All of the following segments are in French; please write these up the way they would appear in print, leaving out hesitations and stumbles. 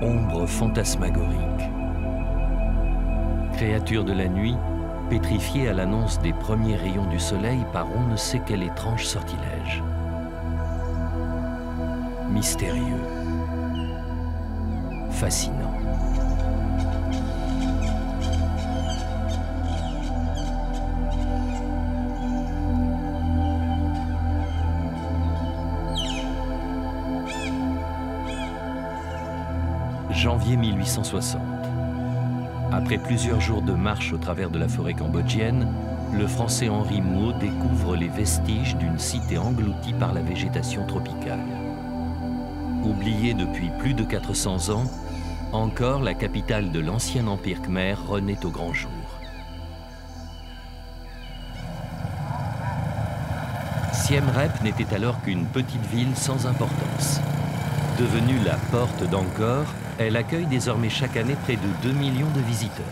Ombre fantasmagorique. Créature de la nuit, pétrifiée à l'annonce des premiers rayons du soleil par on ne sait quel étrange sortilège. Mystérieux. Fascinant. Janvier 1860. Après plusieurs jours de marche au travers de la forêt cambodgienne, le Français Henri Mouot découvre les vestiges d'une cité engloutie par la végétation tropicale. Oubliée depuis plus de 400 ans, encore la capitale de l'ancien empire khmer renaît au grand jour. Siem Reap n'était alors qu'une petite ville sans importance. Devenue la porte d'Angkor, elle accueille désormais chaque année près de 2 millions de visiteurs.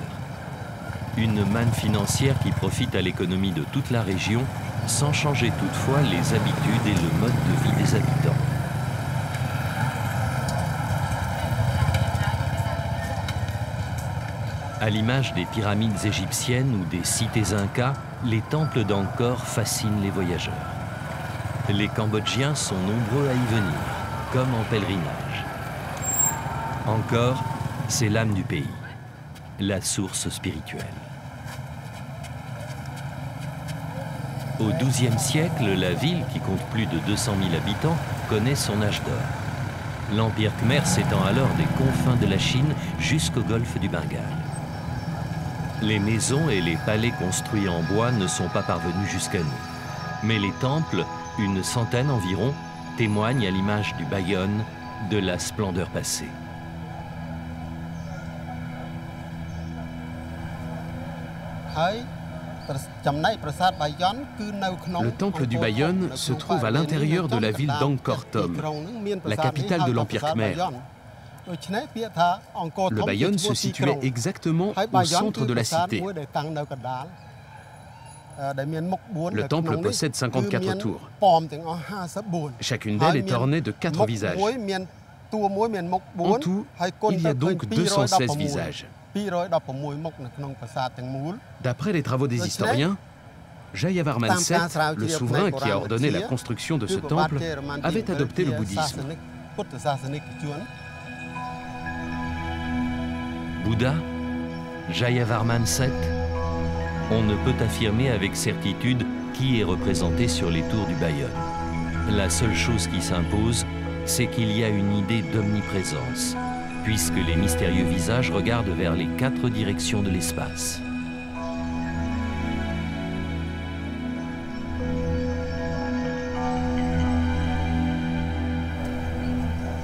Une manne financière qui profite à l'économie de toute la région, sans changer toutefois les habitudes et le mode de vie des habitants. À l'image des pyramides égyptiennes ou des cités incas, les temples d'Angkor fascinent les voyageurs. Les Cambodgiens sont nombreux à y venir, comme en pèlerinage. Angkor, c'est l'âme du pays, la source spirituelle. Au XIIe siècle, la ville, qui compte plus de 200 000 habitants, connaît son âge d'or. L'Empire khmer s'étend alors des confins de la Chine jusqu'au golfe du Bengale. Les maisons et les palais construits en bois ne sont pas parvenus jusqu'à nous. Mais les temples, une centaine environ, témoignent à l'image du Bayon de la splendeur passée. Le temple du Bayon se trouve à l'intérieur de la ville d'Angkor Thom, la capitale de l'Empire khmer. Le Bayon se situait exactement au centre de la cité. Le temple possède 54 tours. Chacune d'elles est ornée de 4 visages. En tout, il y a donc 216 visages. D'après les travaux des historiens, Jayavarman VII, le souverain qui a ordonné la construction de ce temple, avait adopté le bouddhisme. Bouddha, Jayavarman VII, on ne peut affirmer avec certitude qui est représenté sur les tours du Bayon. La seule chose qui s'impose, c'est qu'il y a une idée d'omniprésence, puisque les mystérieux visages regardent vers les 4 directions de l'espace.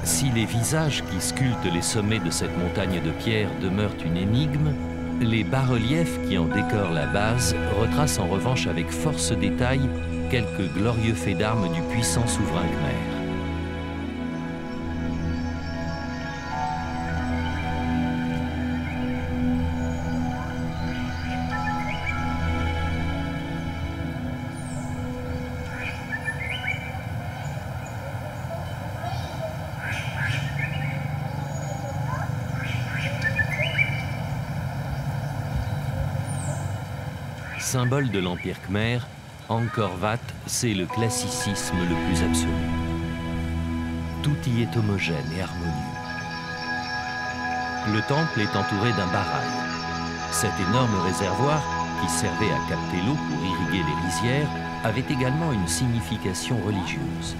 Si les visages qui sculptent les sommets de cette montagne de pierre demeurent une énigme, les bas-reliefs qui en décorent la base retracent en revanche avec force détail quelques glorieux faits d'armes du puissant souverain khmer. Symbole de l'Empire khmer, Angkor Wat, c'est le classicisme le plus absolu. Tout y est homogène et harmonieux. Le temple est entouré d'un barail. Cet énorme réservoir, qui servait à capter l'eau pour irriguer les rizières, avait également une signification religieuse.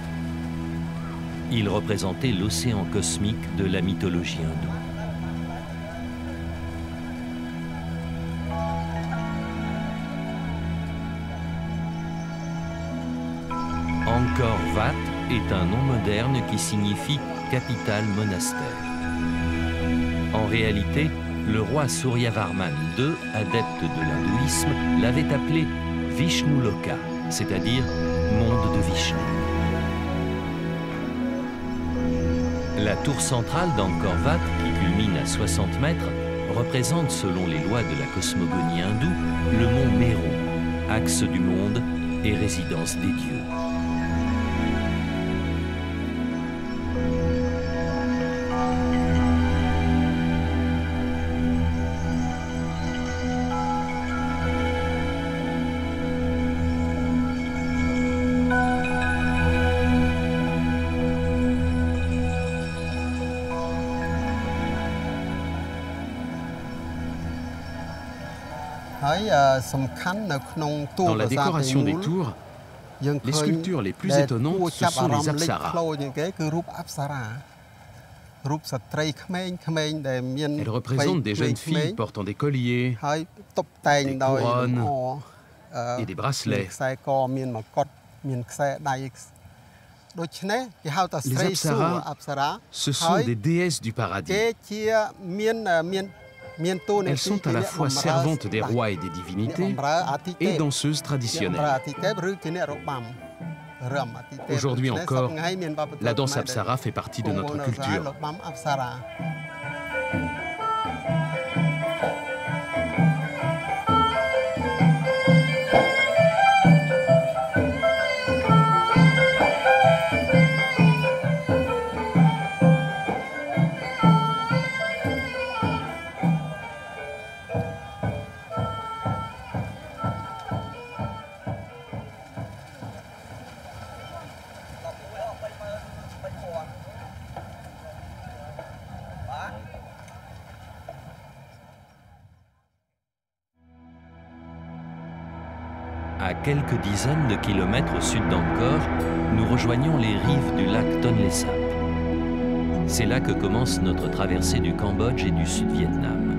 Il représentait l'océan cosmique de la mythologie hindoue. Angkor Wat est un nom moderne qui signifie capitale monastère. En réalité, le roi Suryavarman II, adepte de l'hindouisme, l'avait appelé Vishnuloka, c'est-à-dire monde de Vishnu. La tour centrale d'Angkor Wat, qui culmine à 60 mètres, représente, selon les lois de la cosmogonie hindoue, le mont Meru, axe du monde et résidence des dieux. Dans la décoration des tours, les sculptures les plus étonnantes, ce sont les apsaras. Elles représentent des jeunes filles portant des colliers, des couronnes et des bracelets. Les apsaras, ce sont des déesses du paradis. Elles sont à la fois servantes des rois et des divinités et danseuses traditionnelles. Aujourd'hui encore, la danse apsara fait partie de notre culture. À quelques dizaines de kilomètres au sud d'Angkor, nous rejoignons les rives du lac Tonlé Sap. C'est là que commence notre traversée du Cambodge et du Sud-Vietnam.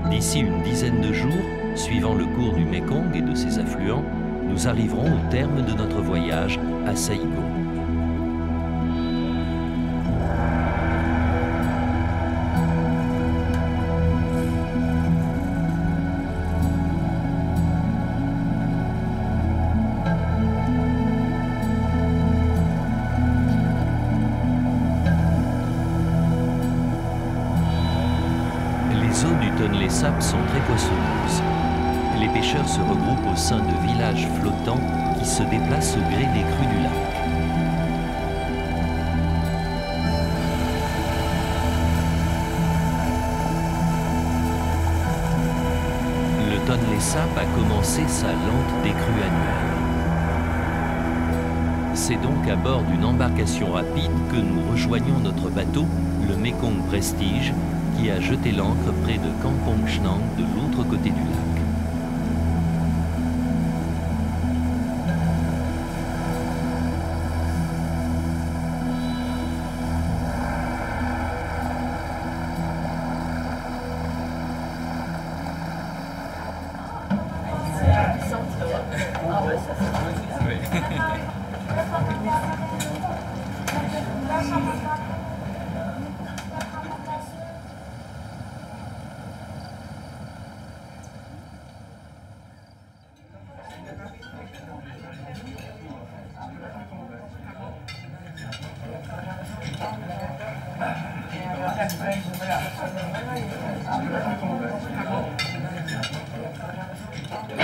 D'ici une dizaine de jours, suivant le cours du Mékong et de ses affluents, nous arriverons au terme de notre voyage à Saigon. Les eaux du Tonlé Sap sont très poissonneuses. Les pêcheurs se regroupent au sein de villages flottants qui se déplacent au gré des crues du lac. Le Tonlé Sap a commencé sa lente décrue annuelle. C'est donc à bord d'une embarcation rapide que nous rejoignons notre bateau, le Mekong Prestige, qui a jeté l'ancre près de Kampong Chnang de l'autre côté du lac.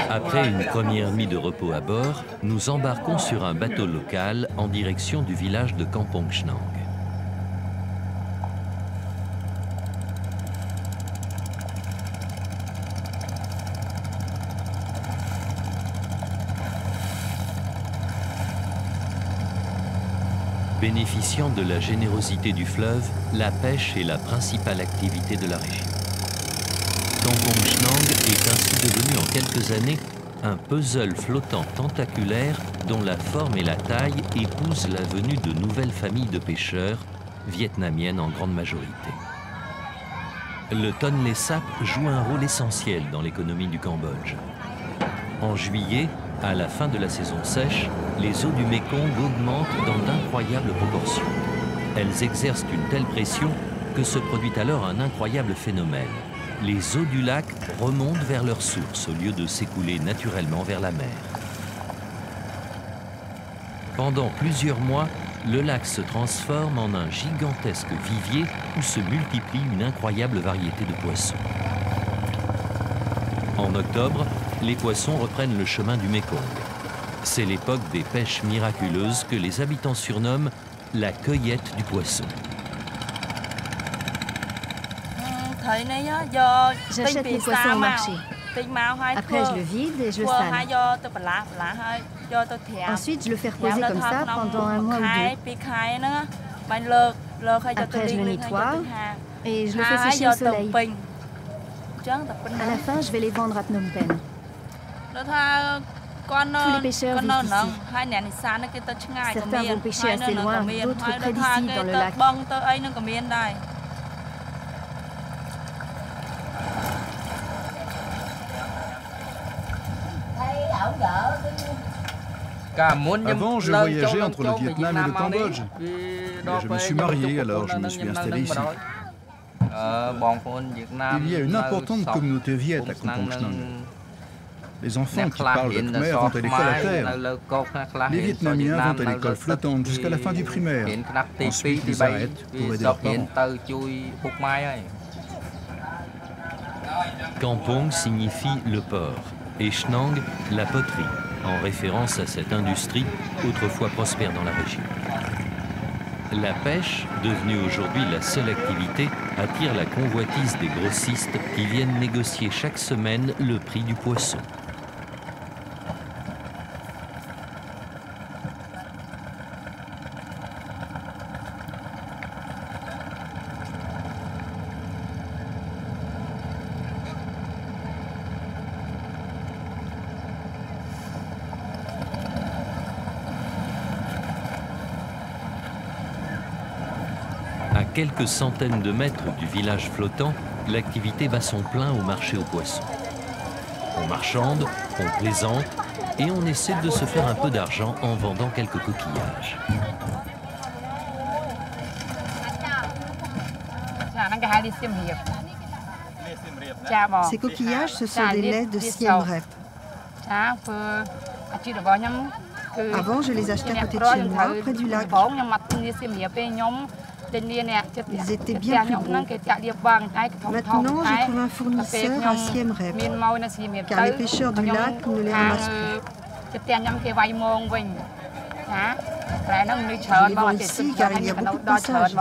Après une première nuit de repos à bord, nous embarquons sur un bateau local en direction du village de Kampong Chnang. Bénéficiant de la générosité du fleuve, la pêche est la principale activité de la région. Kampong Chnang est ainsi devenu en quelques années un puzzle flottant tentaculaire dont la forme et la taille épousent la venue de nouvelles familles de pêcheurs, vietnamiennes en grande majorité. Le Tonlé Sap joue un rôle essentiel dans l'économie du Cambodge. En juillet, à la fin de la saison sèche, les eaux du Mékong augmentent dans d'incroyables proportions. Elles exercent une telle pression que se produit alors un incroyable phénomène. Les eaux du lac remontent vers leur source au lieu de s'écouler naturellement vers la mer. Pendant plusieurs mois, le lac se transforme en un gigantesque vivier où se multiplie une incroyable variété de poissons. En octobre, les poissons reprennent le chemin du Mékong. C'est l'époque des pêches miraculeuses que les habitants surnomment la cueillette du poisson. J'achète les poissons au marché. Après, je le vide et je le sale. Ensuite, je le fais reposer comme ça pendant un mois ou deux. Après, je le nettoie et je le fais sécher au soleil. À la fin, je vais les vendre à Phnom Penh. Tous les pêcheurs vivent ici. Certains vont pêcher assez loin, d'autres près d'ici, dans le lac. Avant, je voyageais entre le Vietnam et le Cambodge. Et je me suis marié, alors je me suis installé ici. Il y a une importante communauté viet à Kampong Chhnang. Les enfants qui parlent le khmer vont à l'école à terre. Les Vietnamiens vont à l'école flottante jusqu'à la fin du primaire. Ensuite, ils arrêtent pour aider leurs parents. Kampong signifie le port et Chnang la poterie, en référence à cette industrie autrefois prospère dans la région. La pêche, devenue aujourd'hui la seule activité, attire la convoitise des grossistes qui viennent négocier chaque semaine le prix du poisson. À quelques centaines de mètres du village flottant, l'activité bat son plein au marché aux poissons. On marchande, on plaisante et on essaie de se faire un peu d'argent en vendant quelques coquillages. Ces coquillages, ce sont des laits de Siem Reap. Avant, je les achetais à côté de chez moi, près du lac. Ils étaient bien plus beaux. Maintenant, j'ai trouvé un fournisseur à Siem Reap, car les pêcheurs du lac ne les ramassent plus. Je les vends ici, car il y a beaucoup de passages.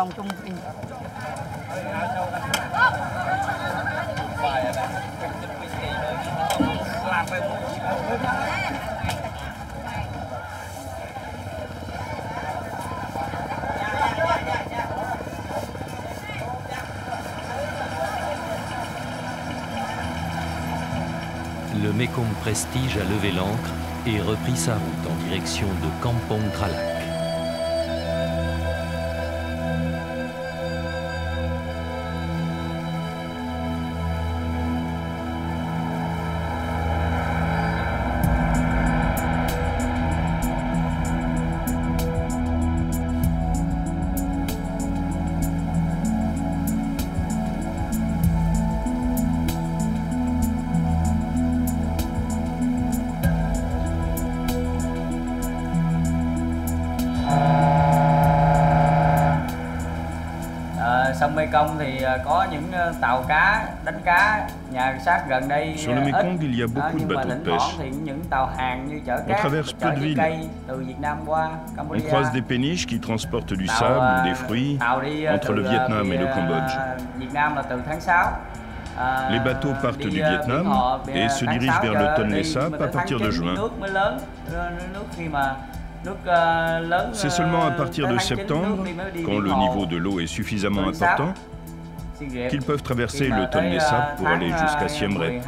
Le Mekong Prestige a levé l'ancre et repris sa route en direction de Kampong Tralak. Sông Mekong thì có những tàu cá đánh cá nhà sát gần đây. Sur le Mekong, il y a beaucoup de bateaux de pêche. On traverse peu de villes. On croise des péniches qui transportent du sable ou des fruits entre le Vietnam et le Cambodge. Les bateaux partent du Vietnam et se dirigent vers le Tonlé Sap à partir de juin. C'est seulement à partir de septembre, quand le niveau de l'eau est suffisamment important, qu'ils peuvent traverser le Tonlé Sap pour aller jusqu'à Siem Reap.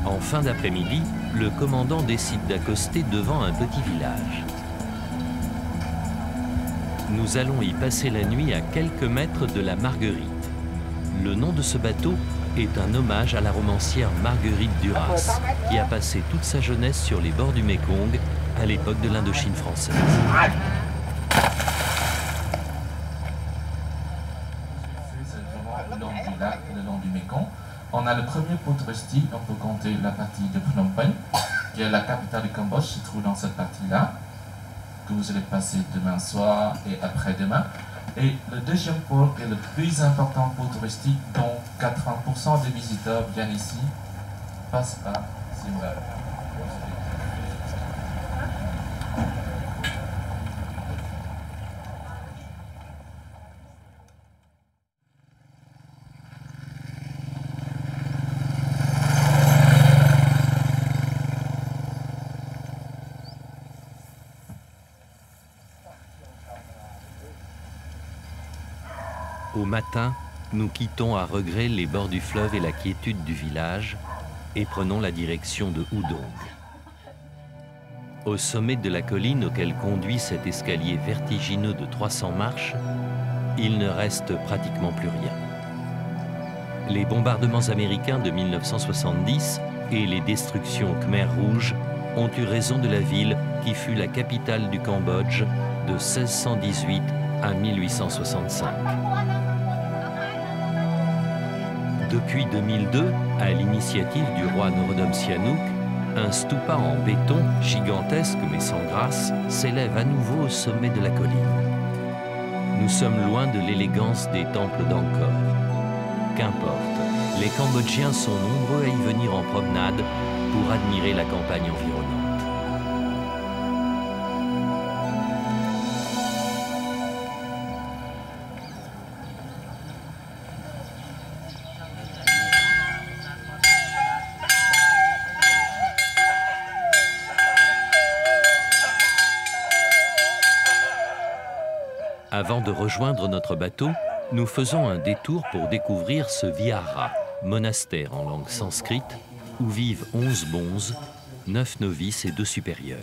En fin d'après-midi, le commandant décide d'accoster devant un petit village. Nous allons y passer la nuit à quelques mètres de la Marguerite. Le nom de ce bateau est un hommage à la romancière Marguerite Duras, qui a passé toute sa jeunesse sur les bords du Mekong à l'époque de l'Indochine française. Le long du Mekong. On a le premier port touristique, on peut compter la partie de Phnom Penh, qui est la capitale du Cambodge, se trouve dans cette partie-là, que vous allez passer demain soir et après-demain. Et le deuxième port est le plus important port touristique, dont 80% des visiteurs viennent ici passe par Siem Reap. Au matin, nous quittons à regret les bords du fleuve et la quiétude du village et prenons la direction de Udong. Au sommet de la colline auquel conduit cet escalier vertigineux de 300 marches, il ne reste pratiquement plus rien. Les bombardements américains de 1970 et les destructions Khmer rouges ont eu raison de la ville qui fut la capitale du Cambodge de 1618 à 1865. Depuis 2002, à l'initiative du roi Norodom Sihanouk, un stupa en béton, gigantesque mais sans grâce, s'élève à nouveau au sommet de la colline. Nous sommes loin de l'élégance des temples d'Angkor. Qu'importe, les Cambodgiens sont nombreux à y venir en promenade pour admirer la campagne environnante. Avant de rejoindre notre bateau, nous faisons un détour pour découvrir ce vihara, monastère en langue sanscrite, où vivent 11 bonzes, 9 novices et 2 supérieurs.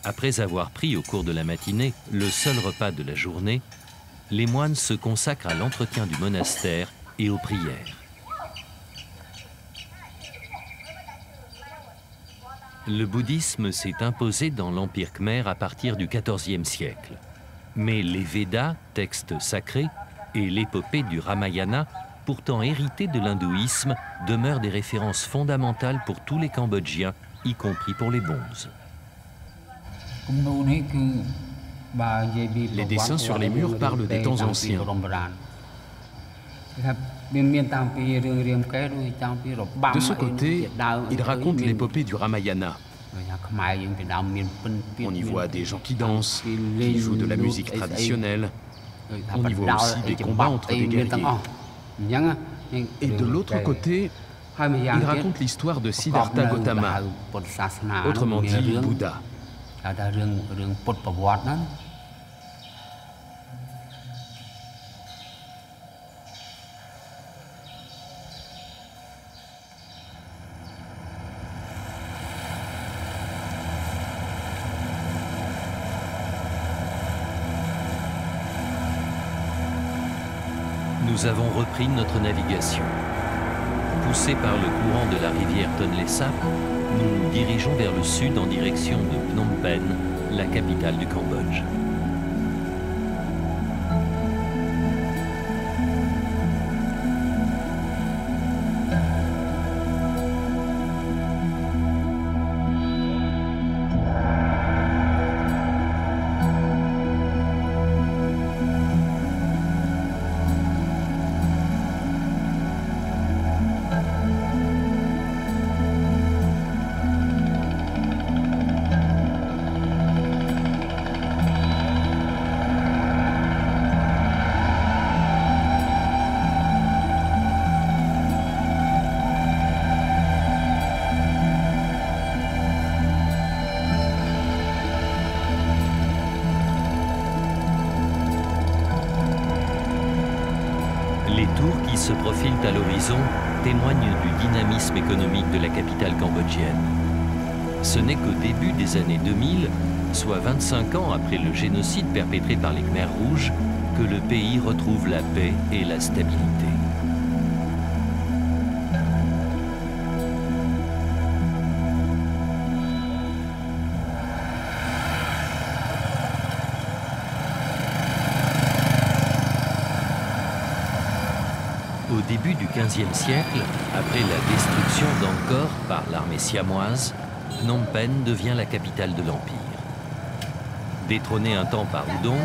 Après avoir pris au cours de la matinée le seul repas de la journée, les moines se consacrent à l'entretien du monastère et aux prières. Le bouddhisme s'est imposé dans l'Empire khmer à partir du XIVe siècle. Mais les Védas, textes sacrés, et l'épopée du Ramayana, pourtant héritée de l'hindouisme, demeurent des références fondamentales pour tous les Cambodgiens, y compris pour les bonzes. Les dessins sur les murs parlent des temps anciens. De ce côté, il raconte l'épopée du Ramayana. On y voit des gens qui dansent, qui jouent de la musique traditionnelle. On y voit aussi des combats entre des guerriers. Et de l'autre côté, il raconte l'histoire de Siddhartha Gautama, autrement dit Bouddha. Nous avons repris notre navigation. Poussés par le courant de la rivière Tonlé Sap, nous nous dirigeons vers le sud en direction de Phnom Penh, la capitale du Cambodge. Qui se profilent à l'horizon témoignent du dynamisme économique de la capitale cambodgienne. Ce n'est qu'au début des années 2000, soit 25 ans après le génocide perpétré par les Khmers rouges, que le pays retrouve la paix et la stabilité. Au début du XVe siècle, après la destruction d'Angkor par l'armée siamoise, Phnom Penh devient la capitale de l'Empire. Détrônée un temps par Udong,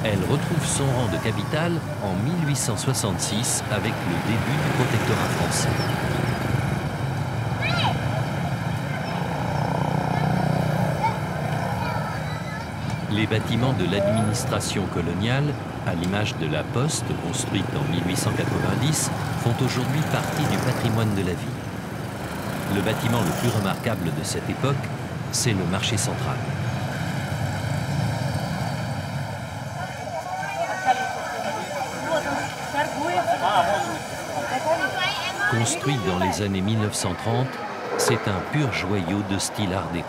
elle retrouve son rang de capitale en 1866 avec le début du protectorat français. Les bâtiments de l'administration coloniale, à l'image de la Poste, construite en 1890, font aujourd'hui partie du patrimoine de la ville. Le bâtiment le plus remarquable de cette époque, c'est le marché central. Construit dans les années 1930, c'est un pur joyau de style art déco.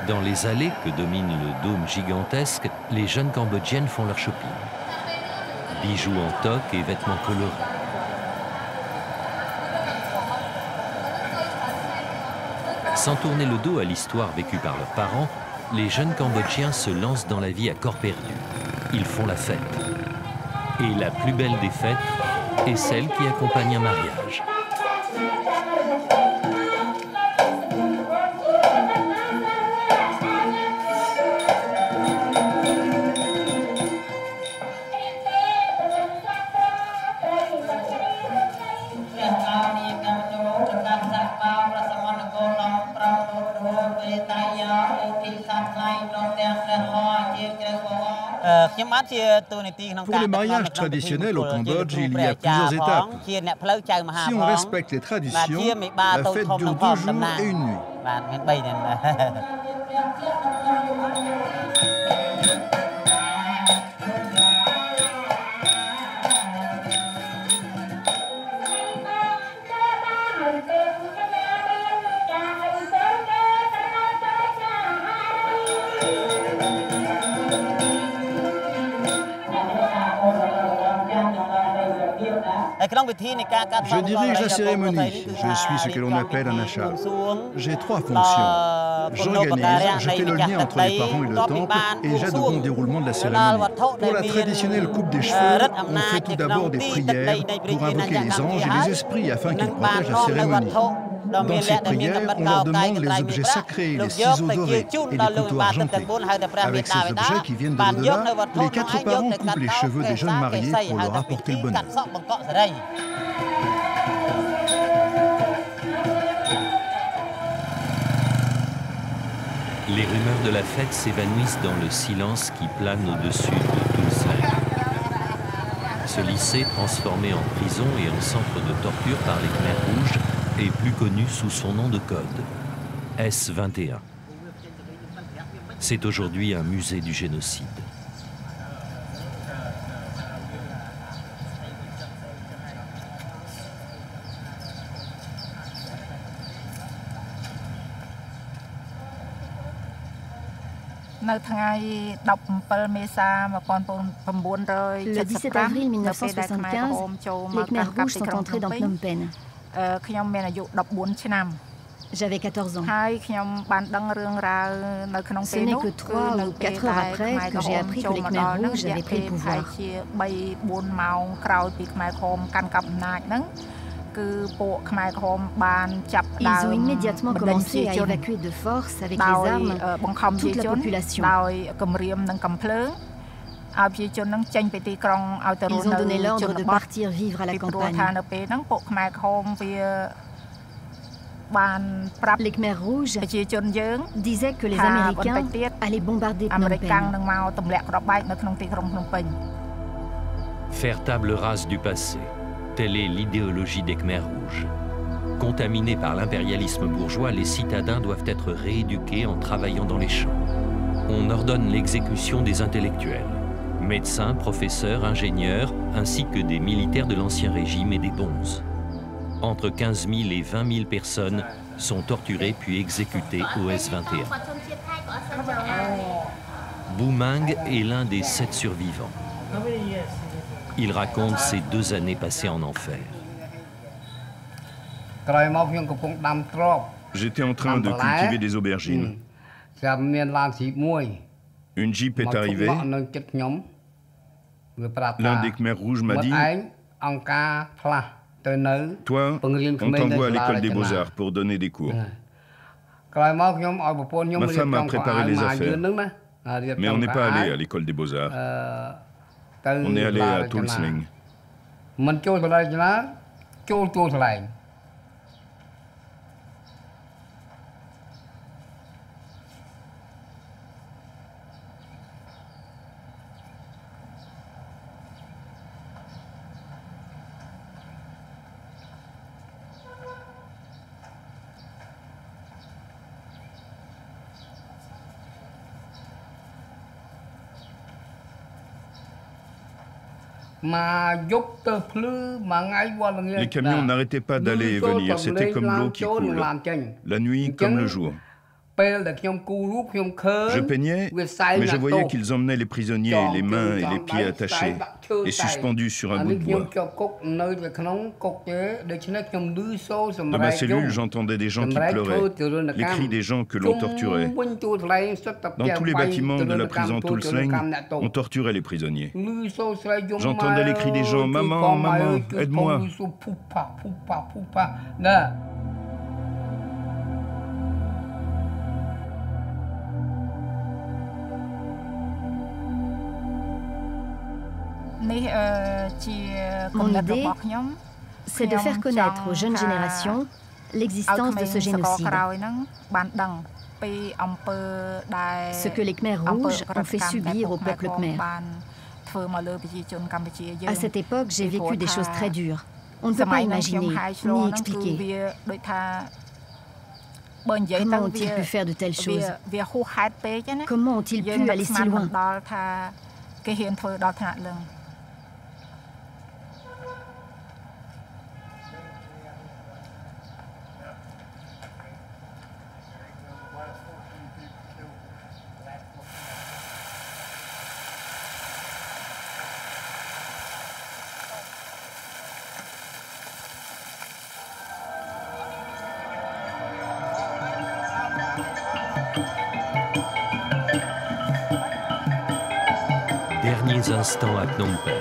Dans les allées que domine le dôme gigantesque, les jeunes Cambodgiennes font leur shopping. Bijoux en toque et vêtements colorés. Sans tourner le dos à l'histoire vécue par leurs parents, les jeunes Cambodgiens se lancent dans la vie à corps perdu. Ils font la fête. Et la plus belle des fêtes est celle qui accompagne un mariage. Pour les mariages traditionnels au Cambodge, il y a plusieurs étapes. Si on respecte les traditions, la fête dure 2 jours et 1 nuit. Je dirige la cérémonie. Je suis ce que l'on appelle un achat. J'ai 3 fonctions. J'organise, je fais le lien entre les parents et le temple et j'aide au bon déroulement de la cérémonie. Pour la traditionnelle coupe des cheveux, on fait tout d'abord des prières pour invoquer les anges et les esprits afin qu'ils protègent la cérémonie. Dans ces prières, on leur demande les objets sacrés, les ciseaux dorés et les couteaux argentés. Avec ces objets qui viennent de l'au-delà, les 4 parents coupent les cheveux des jeunes mariés pour leur apporter le bonheur. Les rumeurs de la fête s'évanouissent dans le silence qui plane au-dessus de Tulsa. Ce lycée, transformé en prison et en centre de torture par les Khmers rouges, est plus connu sous son nom de code, S21. C'est aujourd'hui un musée du génocide. Le 17 avril 1975, les Khmers rouges sont entrés dans Phnom Penh. J'avais 14 ans. Ce n'est que 3 ou 4 heures après que j'ai appris que les Khmers rouges avaient pris le pouvoir. Ils ont immédiatement commencé à évacuer de force, avec les armes, toute la population. Ils ont donné l'ordre de partir vivre à la campagne. Les Khmers rouges disaient que les Américains allaient bombarder Phnom Penh. Faire table rase du passé, telle est l'idéologie des Khmers rouges. Contaminés par l'impérialisme bourgeois, les citadins doivent être rééduqués en travaillant dans les champs. On ordonne l'exécution des intellectuels, médecins, professeurs, ingénieurs, ainsi que des militaires de l'Ancien Régime et des bonzes. Entre 15 000 et 20 000 personnes sont torturées puis exécutées au S21. Boumang est l'un des 7 survivants. Il raconte ses 2 années passées en enfer. J'étais en train de cultiver des aubergines. Une jeep est arrivée. L'un des Khmers rouges m'a dit: toi, on t'envoie à l'école des beaux-arts pour donner des cours. Ma femme a préparé les affaires, mais on n'est pas allé à l'école des beaux-arts. On est allé à Tulsling. Les camions n'arrêtaient pas d'aller et venir, c'était comme l'eau qui coule, la nuit comme le jour. Je peignais, mais je voyais qu'ils emmenaient les prisonniers, les mains et les pieds attachés et suspendus sur un bout de bois. De ma cellule, j'entendais des gens qui pleuraient, les cris des gens que l'on torturait. Dans tous les bâtiments de la prison Tulsleng, on torturait les prisonniers. J'entendais les cris des gens « Maman, maman, aide-moi ». Mon idée, c'est de faire connaître aux jeunes générations l'existence de ce génocide. Ce que les Khmers rouges ont fait subir au peuple khmer. À cette époque, j'ai vécu des choses très dures. On ne peut pas imaginer, ni expliquer. Comment ont-ils pu faire de telles choses? Comment ont-ils pu aller si loin? Derniers instants à Phnom Penh.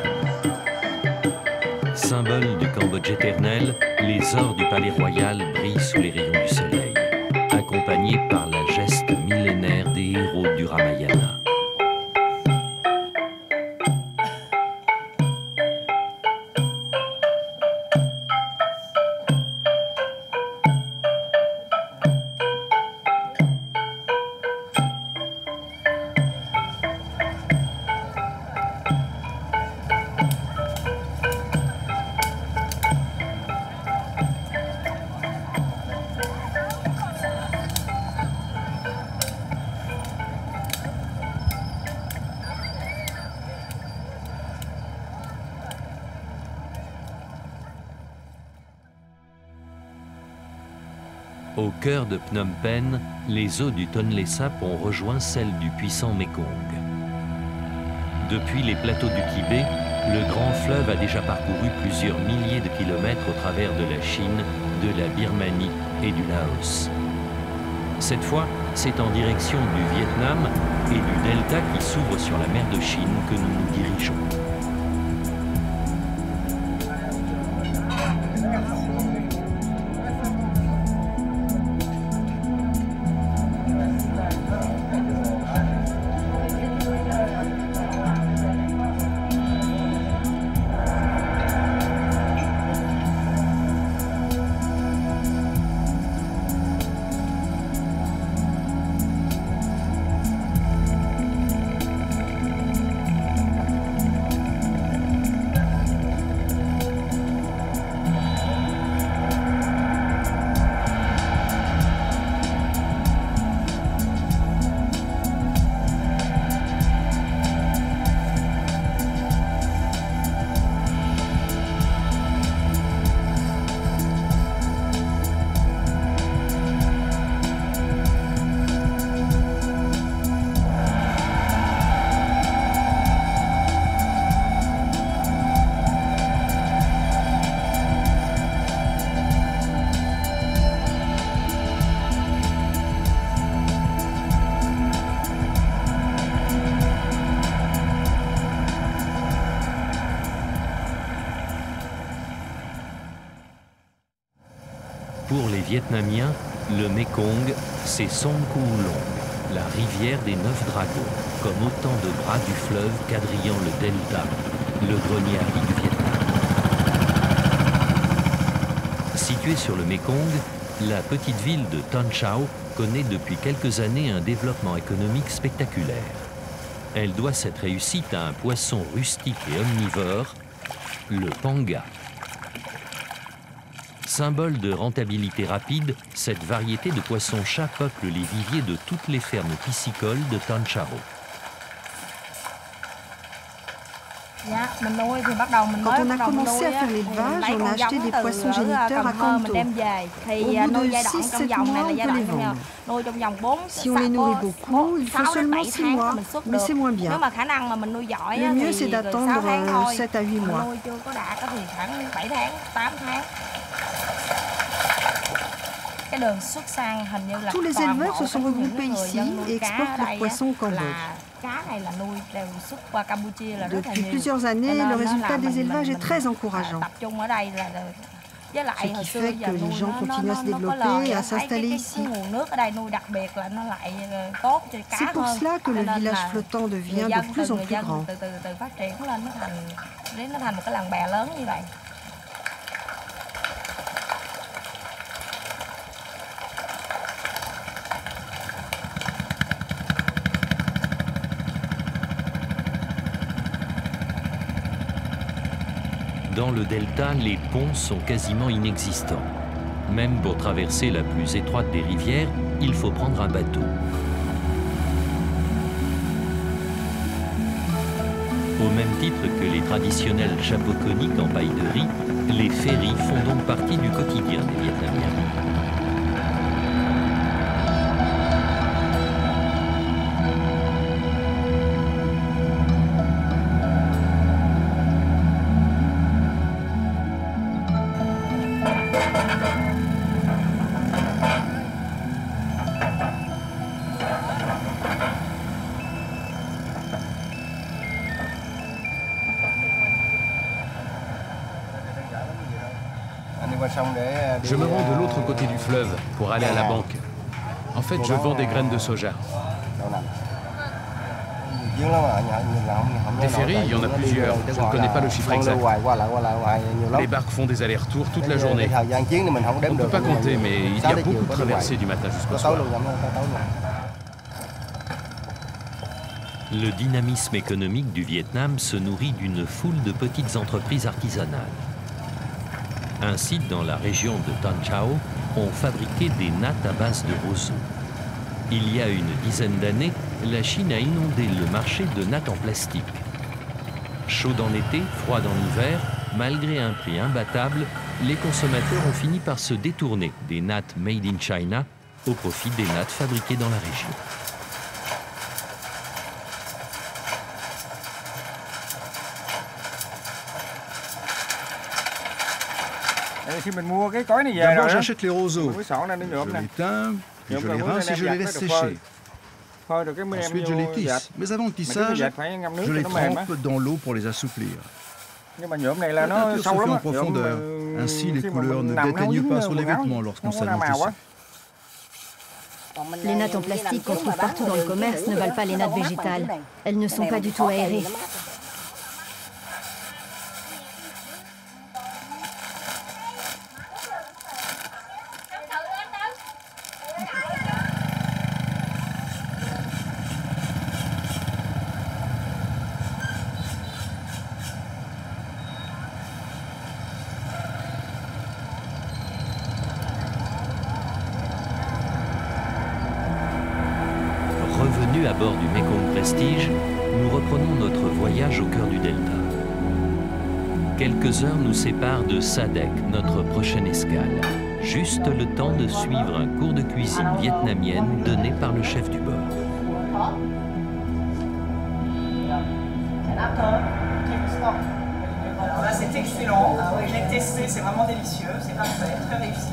Symbole du Cambodge éternel, les ors du palais royal brillent sous les rayons du soleil, accompagnés par la geste millénaire des héros du Ramayana. Au cœur de Phnom Penh, les eaux du Tonlé Sap ont rejoint celles du puissant Mékong. Depuis les plateaux du Tibet, le grand fleuve a déjà parcouru plusieurs milliers de kilomètres au travers de la Chine, de la Birmanie et du Laos. Cette fois, c'est en direction du Vietnam et du delta qui s'ouvre sur la mer de Chine que nous nous dirigeons. Pour les Vietnamiens, le Mékong, c'est Sông Cửu Long, la rivière des 9 dragons, comme autant de bras du fleuve quadrillant le delta, le grenier à riz du Vietnam. Située sur le Mékong, la petite ville de Ton Chau connaît depuis quelques années un développement économique spectaculaire. Elle doit cette réussite à un poisson rustique et omnivore, le panga. Symbole de rentabilité rapide, cette variété de poisson-chat peuple les viviers de toutes les fermes piscicoles de Ton Chau. Quand on a commencé à faire l'élevage, on a acheté des poissons géniteurs à Kanto. Au bout de 6-7 mois, on peut les vendre. Si on les nourrit beaucoup, il faut seulement 6 mois, mais c'est moins bien. Le mieux, c'est d'attendre 7 à 8 mois. Tous les éleveurs se sont regroupés ici et exportent leurs poissons au Cambodge. Depuis plusieurs années, le résultat des élevages est très encourageant. Ce qui fait que les gens continuent à se développer et à s'installer ici. C'est pour cela que le village flottant devient de plus en plus grand. Dans le delta, les ponts sont quasiment inexistants. Même pour traverser la plus étroite des rivières, il faut prendre un bateau. Au même titre que les traditionnels chapeaux coniques en paille de riz, les ferries font donc partie du quotidien des Vietnamiens. Je me rends de l'autre côté du fleuve pour aller à la banque. En fait, je vends des graines de soja. Des ferries, il y en a plusieurs. Je ne connais pas le chiffre exact. Les barques font des allers-retours toute la journée. On ne peut pas compter, mais il y a beaucoup de traversées du matin jusqu'au soir. Le dynamisme économique du Vietnam se nourrit d'une foule de petites entreprises artisanales. Ainsi, dans la région de Tân Chao, on fabriquait des nattes à base de roseaux. Il y a une dizaine d'années, la Chine a inondé le marché de nattes en plastique. Chaude en été, froide en hiver, malgré un prix imbattable, les consommateurs ont fini par se détourner des nattes made in China au profit des nattes fabriquées dans la région. D'abord, j'achète les roseaux. Je les teins, puis je les rince et je les laisse sécher. Ensuite, je les tisse. Mais avant le tissage, je les trempe dans l'eau pour les assouplir. La teinture se fait en profondeur. Ainsi, les couleurs ne déteignent pas sur les vêtements lorsqu'on s'amuse dessus. Les nattes en plastique qu'on trouve partout dans le commerce ne valent pas les nattes végétales. Elles ne sont pas du tout aérées. Revenus à bord du Mekong Prestige, nous reprenons notre voyage au cœur du delta. Quelques heures nous séparent de Sa Dec, notre prochaine escale. Juste le temps de suivre un cours de cuisine vietnamienne donné par le chef du bord. Alors là, c'est excellent. J'ai testé, c'est vraiment délicieux, c'est parfait, très réussi.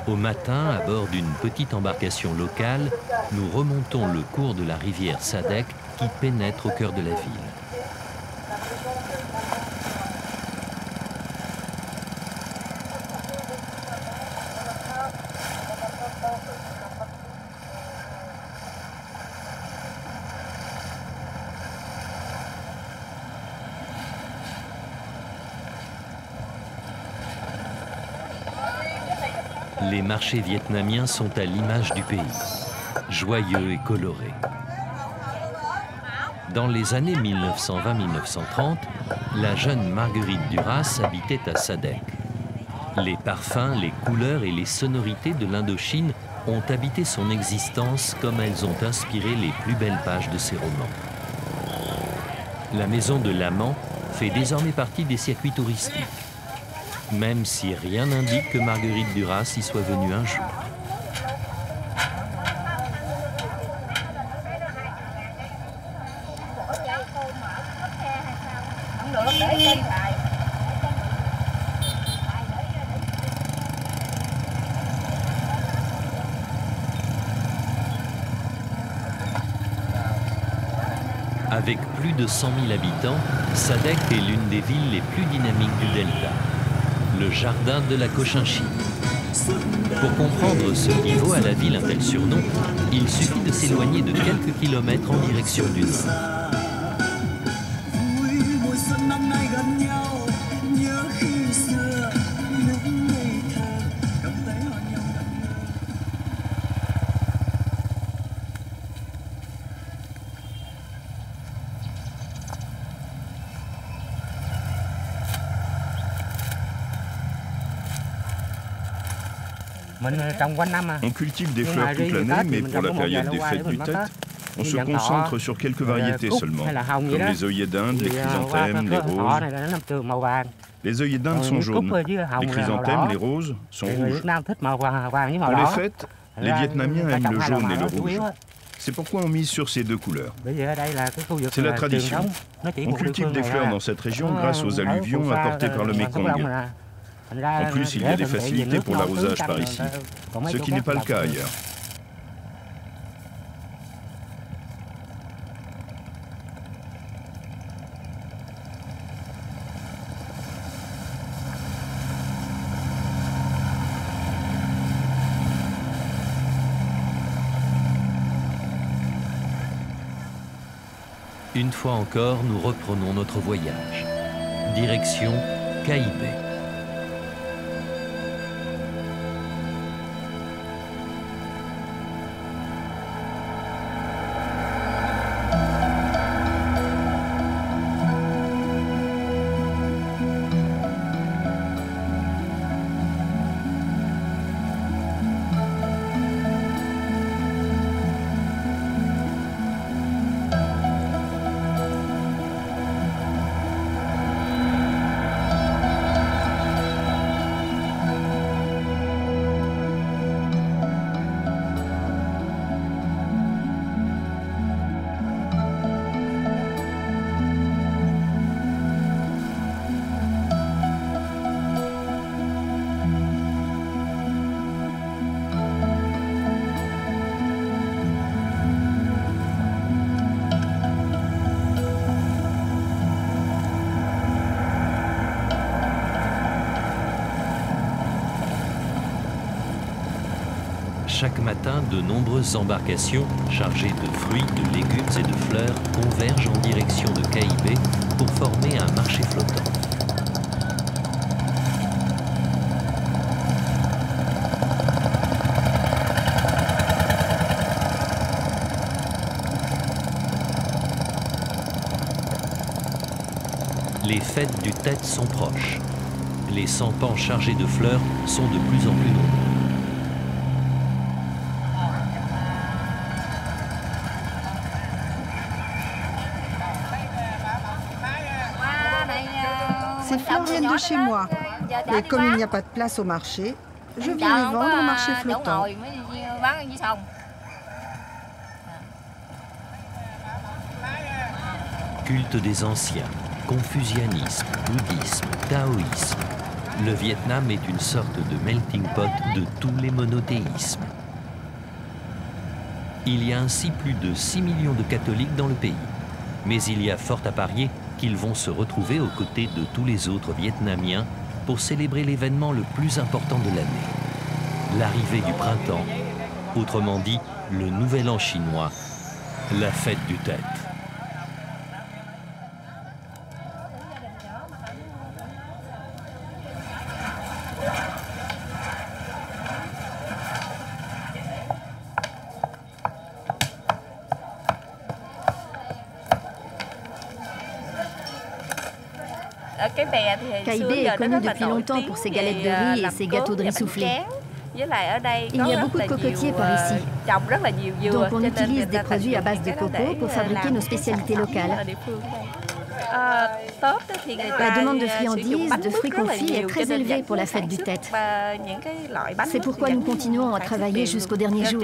Au matin, à bord d'une petite embarcation locale, nous remontons le cours de la rivière Sadek qui pénètre au cœur de la ville. Les marchés vietnamiens sont à l'image du pays, joyeux et colorés. Dans les années 1920-1930, la jeune Marguerite Duras habitait à Sadek. Les parfums, les couleurs et les sonorités de l'Indochine ont habité son existence comme elles ont inspiré les plus belles pages de ses romans. La maison de l'amant fait désormais partie des circuits touristiques, même si rien n'indique que Marguerite Duras y soit venue un jour. Avec plus de 100 000 habitants, Sadek est l'une des villes les plus dynamiques du delta. Le jardin de la Cochinchine. Pour comprendre ce qui vaut à la ville un tel surnom, il suffit de s'éloigner de quelques kilomètres en direction du nord. On cultive des fleurs toute l'année, mais pour la période des fêtes du Tết, on se concentre sur quelques variétés seulement, comme les œillets d'Inde, les chrysanthèmes, les roses. Les œillets d'Inde sont jaunes, les chrysanthèmes, les roses sont rouges. Pour les fêtes, les Vietnamiens aiment le jaune et le rouge. C'est pourquoi on mise sur ces deux couleurs. C'est la tradition. On cultive des fleurs dans cette région grâce aux alluvions apportées par le Mekong. En plus, il y a des facilités pour l'arrosage par ici, ce qui n'est pas le cas ailleurs. Une fois encore, nous reprenons notre voyage. Direction Cai Bay. Chaque matin, de nombreuses embarcations chargées de fruits, de légumes et de fleurs convergent en direction de Cai Bay pour former un marché flottant. Les fêtes du Tết sont proches. Les sampans chargés de fleurs sont de plus en plus nombreux. Ces fleurs viennent de chez moi. Et comme il n'y a pas de place au marché, je viens les vendre au marché flottant. Culte des anciens, confucianisme, bouddhisme, taoïsme. Le Vietnam est une sorte de melting pot de tous les monothéismes. Il y a ainsi plus de 6 millions de catholiques dans le pays. Mais il y a fort à parier qu'ils vont se retrouver aux côtés de tous les autres Vietnamiens pour célébrer l'événement le plus important de l'année, l'arrivée du printemps, autrement dit le Nouvel An chinois, la fête du Tet. Cai Bè est connu depuis longtemps pour ses galettes de riz et ses gâteaux de riz soufflés. Il y a beaucoup de cocotiers par ici, donc on utilise des produits à base de coco pour fabriquer nos spécialités locales. La demande de friandises, de fruits confits est très élevée pour la fête du Tet. C'est pourquoi nous continuons à travailler jusqu'au dernier jour.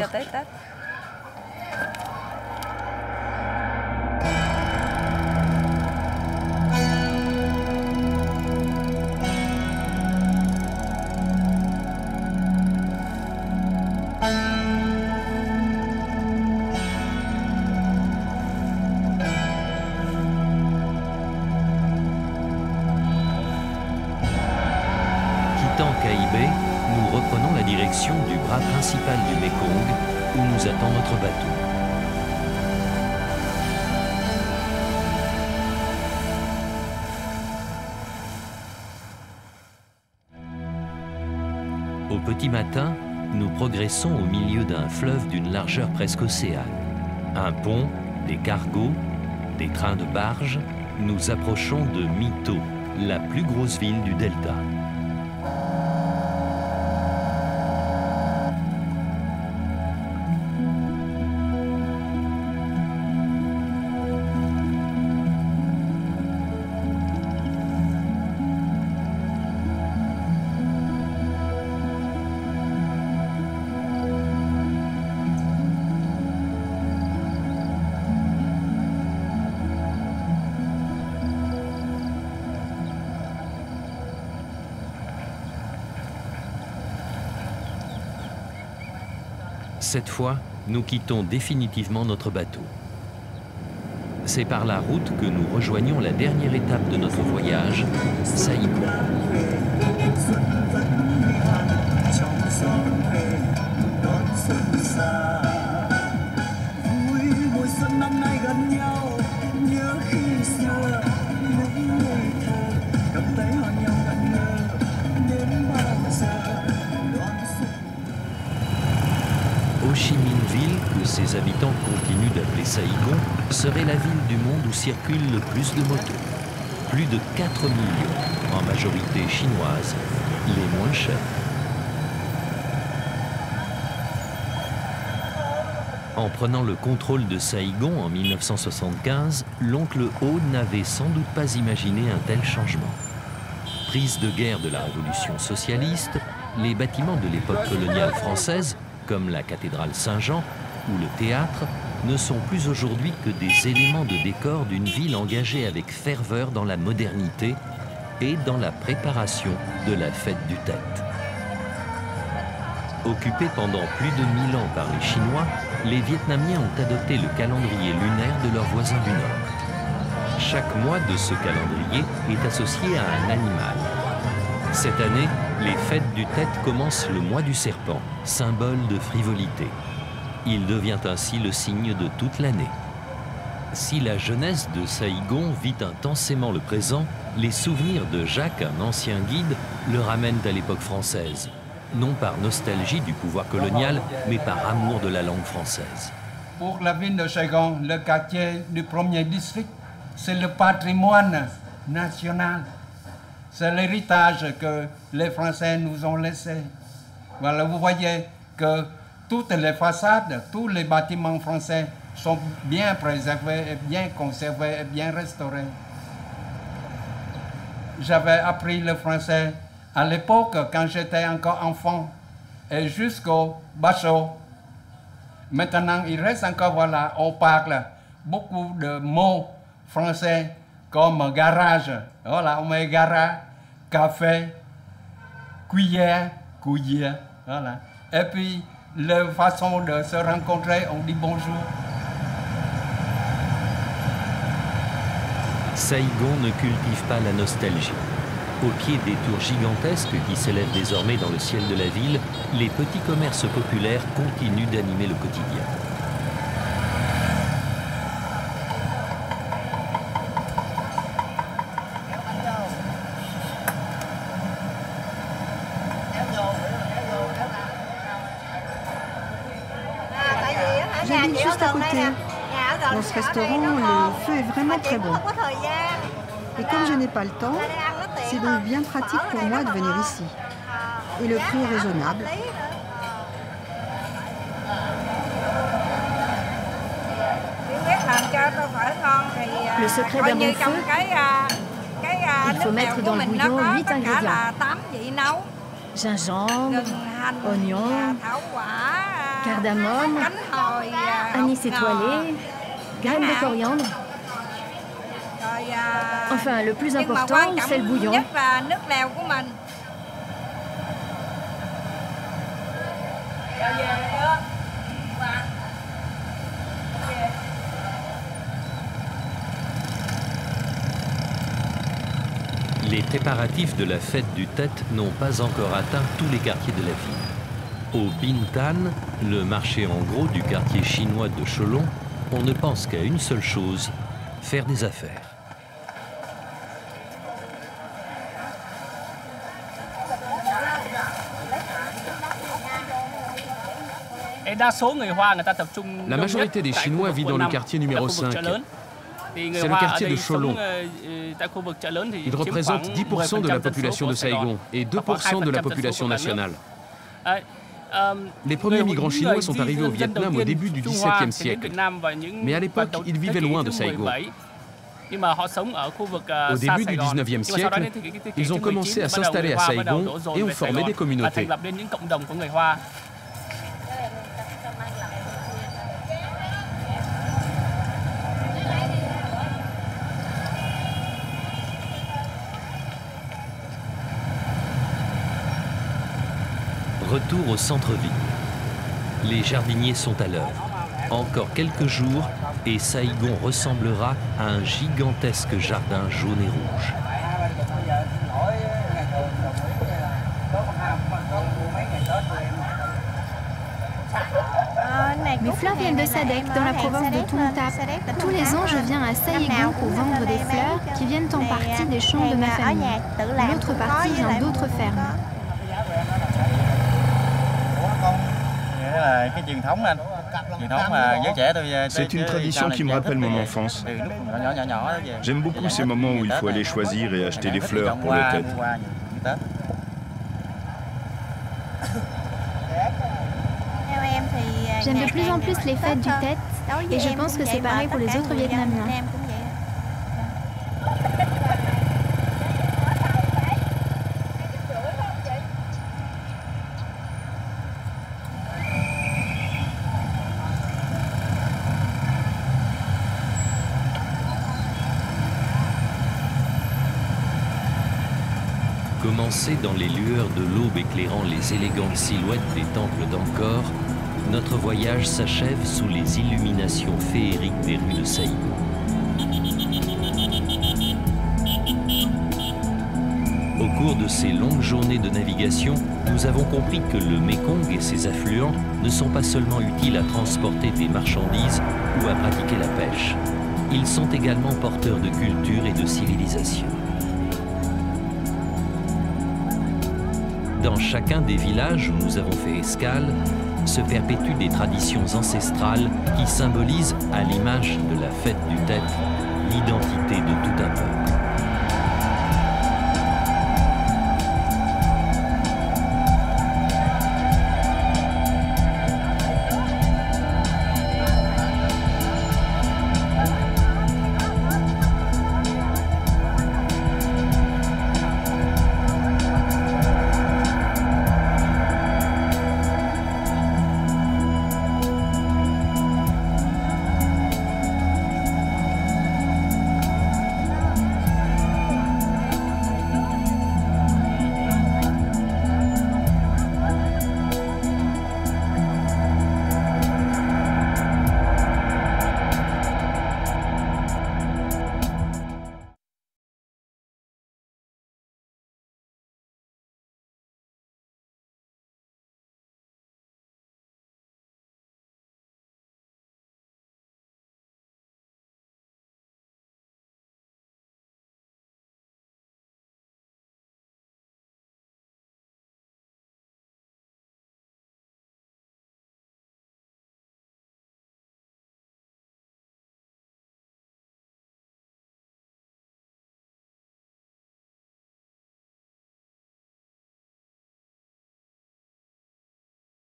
Cai Bè, nous reprenons la direction du bras principal du Mekong où nous attend notre bateau. Au petit matin, nous progressons au milieu d'un fleuve d'une largeur presque océane. Un pont, des cargos, des trains de barge, nous approchons de My Tho, la plus grosse ville du delta. Cette fois, nous quittons définitivement notre bateau. C'est par la route que nous rejoignons la dernière étape de notre voyage, Saigon. Ho Chi Minh Ville, que ses habitants continuent d'appeler Saigon, serait la ville du monde où circulent le plus de motos. Plus de 4 millions, en majorité chinoises, les moins chères. En prenant le contrôle de Saigon en 1975, l'oncle Ho n'avait sans doute pas imaginé un tel changement. Prise de guerre de la révolution socialiste, les bâtiments de l'époque coloniale française, comme la cathédrale Saint-Jean ou le théâtre, ne sont plus aujourd'hui que des éléments de décor d'une ville engagée avec ferveur dans la modernité et dans la préparation de la fête du Tet. Occupés pendant plus de 1000 ans par les Chinois, les Vietnamiens ont adopté le calendrier lunaire de leurs voisins du Nord. Chaque mois de ce calendrier est associé à un animal. Cette année, les fêtes du Tet commencent le mois du serpent, symbole de frivolité. Il devient ainsi le signe de toute l'année. Si la jeunesse de Saigon vit intensément le présent, les souvenirs de Jacques, un ancien guide, le ramènent à l'époque française. Non par nostalgie du pouvoir colonial, mais par amour de la langue française. Pour la ville de Saigon, le quartier du premier district, c'est le patrimoine national. C'est l'héritage que les Français nous ont laissé. Voilà, vous voyez que toutes les façades, tous les bâtiments français sont bien préservés, et bien conservés et bien restaurés. J'avais appris le français à l'époque quand j'étais encore enfant et jusqu'au bachot. Maintenant, il reste encore, voilà, on parle beaucoup de mots français comme garage. Voilà, on met garage, café, cuillère, voilà. Et puis, la façon de se rencontrer, on dit bonjour. Saïgon ne cultive pas la nostalgie. Au pied des tours gigantesques qui s'élèvent désormais dans le ciel de la ville, les petits commerces populaires continuent d'animer le quotidien. J'habite juste à côté. Dans ce restaurant, le feu est vraiment très bon. Et comme je n'ai pas le temps, c'est donc bien pratique pour moi de venir ici. Et le prix est raisonnable. Le secret d'un bon feu, il faut mettre dans le bouillon 8 ingrédients. Gingembre, oignon, cardamome, anis étoilé, graines de coriandre. Enfin, le plus important, c'est le bouillon. Les préparatifs de la fête du Tet n'ont pas encore atteint tous les quartiers de la ville. Au Bintan, le marché en gros du quartier chinois de Cholon, on ne pense qu'à une seule chose, faire des affaires. La majorité des Chinois vit dans le quartier numéro 5. C'est le quartier de Cholon. Il représente 10% de la population de Saïgon et 2% de la population nationale. Les premiers migrants chinois sont arrivés au Vietnam au début du XVIIe siècle. Mais à l'époque, ils vivaient loin de Saïgon. Au début du XIXe siècle, ils ont commencé à s'installer à Saïgon et ont formé des communautés. Retour au centre-ville. Les jardiniers sont à l'œuvre. Encore quelques jours et Saïgon ressemblera à un gigantesque jardin jaune et rouge. Mes fleurs viennent de Sadek, dans la province de Tung Tap. Tous les ans, je viens à Saïgon pour vendre des fleurs qui viennent en partie des champs de ma famille. L'autre partie vient d'autres fermes. C'est une tradition qui me rappelle mon enfance. J'aime beaucoup ces moments où il faut aller choisir et acheter des fleurs pour le Tet. J'aime de plus en plus les fêtes du Tet et je pense que c'est pareil pour les autres Vietnamiens. Commencé dans les lueurs de l'aube éclairant les élégantes silhouettes des temples d'Angkor, notre voyage s'achève sous les illuminations féeriques des rues de Saïgon. Au cours de ces longues journées de navigation, nous avons compris que le Mékong et ses affluents ne sont pas seulement utiles à transporter des marchandises ou à pratiquer la pêche. Ils sont également porteurs de culture et de civilisation. Dans chacun des villages où nous avons fait escale, se perpétuent des traditions ancestrales qui symbolisent, à l'image de la fête du Tet, l'identité de tout un peuple.